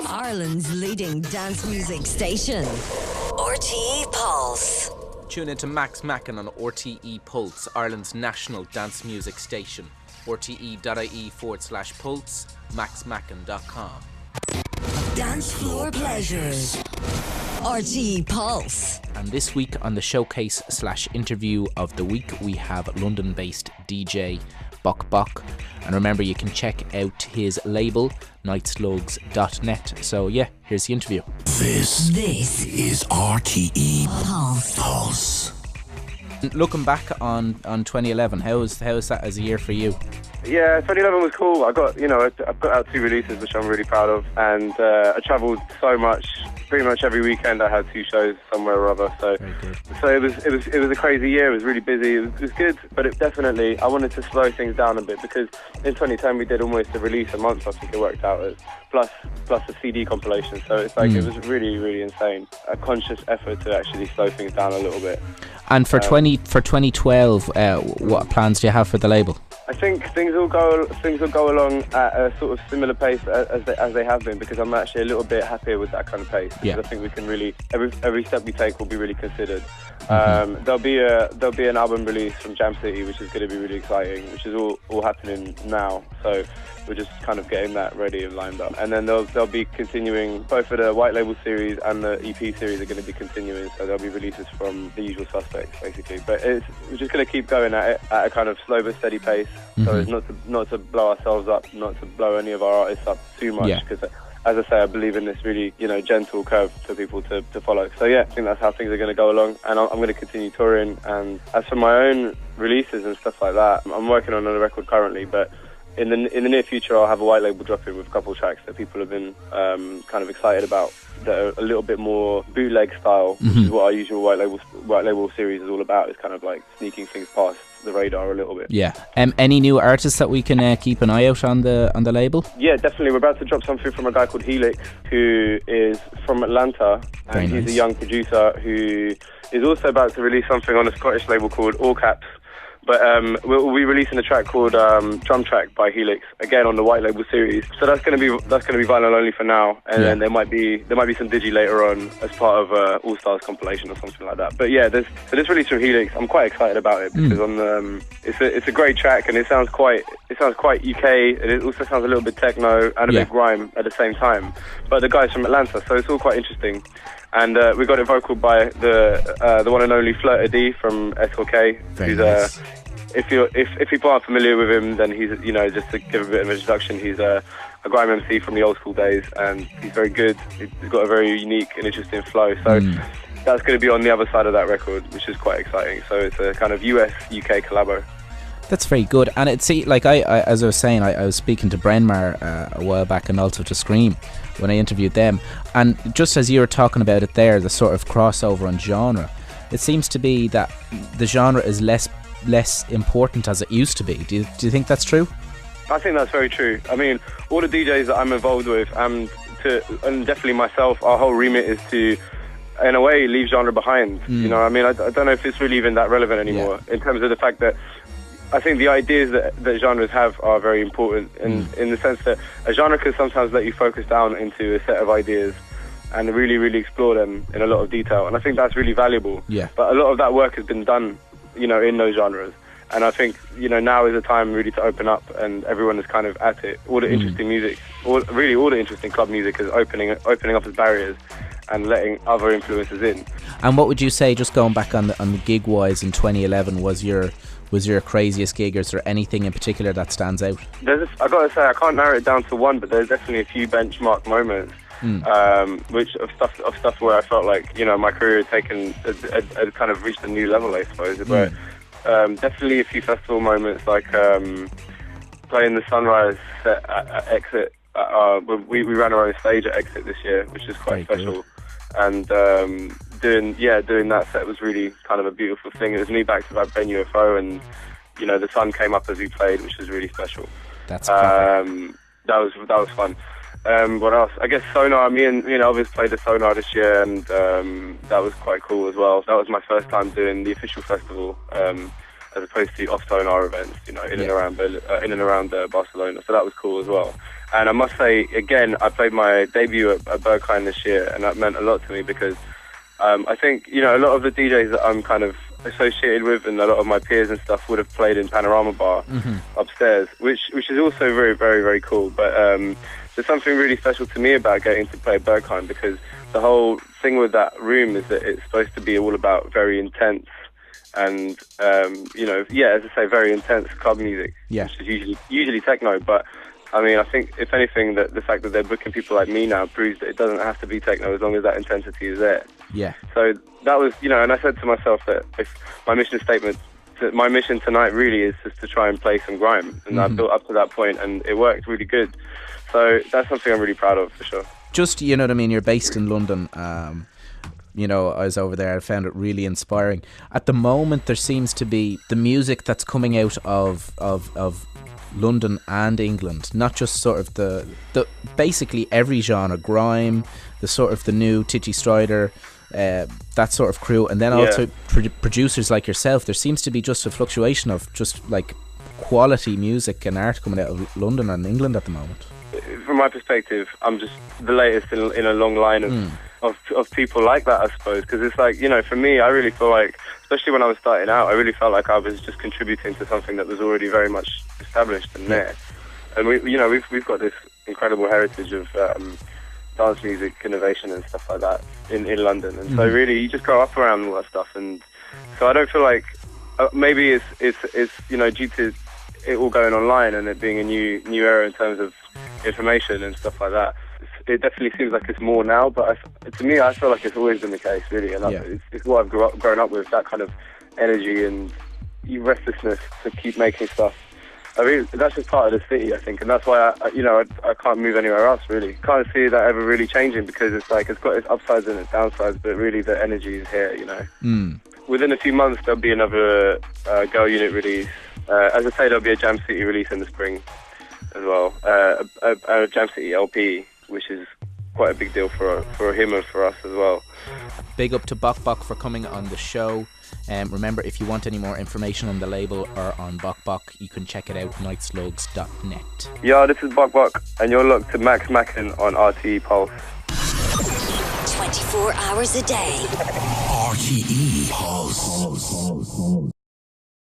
Ireland's leading dance music station, RTE Pulse. Tune into Macken on RTE Pulse, Ireland's national dance music station. rte.ie/pulse, maxmacken.com. Dance floor pleasures. RTE Pulse. And this week on the showcase/interview of the week, we have London-based DJ Bok Bok. And remember, you can check out his label, nightslugs.net. So yeah, here's the interview. This is RTE Pulse. Looking back on 2011, how was that as a year for you? Yeah, 2011 was cool. I've got out 2 releases, which I'm really proud of, and I travelled so much. Pretty much every weekend I had 2 shows somewhere or other. So it was a crazy year. It was really busy. It was good, but I wanted to slow things down a bit, because in 2010 we did almost a release a month. I think it worked out as plus a CD compilation. So it's like it was really, really insane. A conscious effort to actually slow things down a little bit. And for 2012, what plans do you have for the label? I think things will go along at a sort of similar pace as they have been, because I'm actually a little bit happier with that kind of pace. Yeah. I think we can really every step we take will be really considered. There'll be an album release from Jam City, which is going to be really exciting, which is all happening now. So we're just kind of getting that ready and lined up. And then they'll be continuing, both for the white label series and the EP series are going to be continuing. So there'll be releases from the usual suspects, basically. But we're just going to keep going at it at a kind of slow but steady pace. So it's not to blow ourselves up, not to blow any of our artists up too much, because as I say, I believe in this really, gentle curve for people to follow. So yeah, I think that's how things are going to go along, and I'm going to continue touring. And as for my own releases and stuff like that, I'm working on a record currently, but in the near future I'll have a white label drop in with a couple of tracks that people have been kind of excited about, that are a little bit more bootleg style, which is what our usual white label series is all about. It's kind of like sneaking things past the radar a little bit. Yeah. Any new artists that we can keep an eye out on the label? Yeah, definitely. We're about to drop something from a guy called Helix, who is from Atlanta, and he's a young producer who is also about to release something on a Scottish label called All Caps. But we'll be releasing a track called Drum Track by Helix, again on the white label series. So that's going to be vinyl only for now, and then there might be some digi later on as part of All Stars compilation or something like that. But yeah, this release from Helix, I'm quite excited about it, because it's a great track, and it sounds quite UK, and it also sounds a little bit techno and a bit grime at the same time. But the guy's from Atlanta, so it's all quite interesting. And we got it vocaled by the one and only l-vis from SLK, who's if people aren't familiar with him, then he's just to give a bit of an introduction, he's a grime MC from the old school days, and he's very good. He's got a very unique and interesting flow. So that's going to be on the other side of that record, which is quite exciting. So it's a kind of US-UK collabo. That's very good. And it's like I as I was saying, I was speaking to Brenmar a while back, and also to Scream when I interviewed them, and just as you were talking about it there, the sort of crossover on genre, it seems to be that the genre is less important as it used to be. Do you think that's true? I think that's very true. I mean, all the DJs that I'm involved with, and definitely myself, our whole remit is to, in a way, leave genre behind. I mean, I don't know if it's really even that relevant anymore, in terms of the fact that I think the ideas that genres have are very important, in the sense that a genre can sometimes let you focus down into a set of ideas and really, really explore them in a lot of detail. And I think that's really valuable. Yeah. But a lot of that work has been done, in those genres. And I think, now is the time really to open up, and everyone is kind of at it. All the interesting music, all the interesting club music is opening up its barriers and letting other influences in. And what would you say, just going back on the gig wise in 2011, was your craziest gig, or is there anything in particular that stands out? I got to say, I can't narrow it down to one, but there's definitely a few benchmark moments, which of stuff where I felt like my career had had kind of reached a new level, I suppose. But definitely a few festival moments, like playing the Sunrise set at Exit. We ran our own stage at Exit this year, which is quite special. And doing that set was really kind of a beautiful thing. It was me back to back Ben UFO, and the sun came up as we played, which was really special. That's that was fun. What else? I guess Sonar. Me and Elvis played the Sonar this year, and that was quite cool as well. That was my first time doing the official festival. as opposed to off-sonar events, you know, in and around Barcelona. So that was cool as well. And I must say, again, I played my debut at Berghain this year, and that meant a lot to me because I think, you know, a lot of the DJs that I'm kind of associated with, and a lot of my peers and stuff, would have played in Panorama Bar upstairs, which is also very, very, very cool. But there's something really special to me about getting to play Berghain, because the whole thing with that room is that it's supposed to be all about very intense and, you know, as I say, very intense club music, which is usually techno. But I mean, I think, if anything, that the fact that they're booking people like me now proves that it doesn't have to be techno as long as that intensity is there. Yeah. So that was, you know, and I said to myself that if my mission tonight really is just to try and play some grime, and I built up to that point, and it worked really good. So that's something I'm really proud of, for sure. Just, you know what I mean, you're based in London. You know, I was over there, I found it really inspiring. At the moment, there seems to be the music that's coming out of London and England, not just sort of the basically every genre, grime, the sort of the new Titchy Strider, that sort of crew, and then also producers like yourself. There seems to be just a fluctuation of just like quality music and art coming out of London and England at the moment. From my perspective, I'm just the latest in a long line of people like that, I suppose, because it's like, you know, for me, I really feel like, especially when I was starting out, I really felt like I was just contributing to something that was already very much established and there. And we've got this incredible heritage of dance music innovation and stuff like that in London, and so really you just grow up around all that stuff. And so I don't feel like maybe it's you know, due to it all going online and it being a new era in terms of information and stuff like that, it definitely seems like it's more now, but to me, I feel like it's always been the case, really, and it's what I've grown up with, that kind of energy and restlessness to keep making stuff. I mean, that's just part of the city, I think, and that's why I can't move anywhere else, really. Can't see that ever really changing, because it's like it's got its upsides and its downsides, but really the energy is here, you know. Within a few months, there'll be another Girl Unit release. As I say, there'll be a Jam City release in the spring as well. A Jam City LP, which is quite a big deal for him and for us as well. Big up to Bok Bok for coming on the show. Remember, if you want any more information on the label or on Bok Bok, you can check it out, nightslugs.net. Yeah, this is Bok Bok, and you're looked to Macken on RTE Pulse. 24 hours a day. RTE Pulse.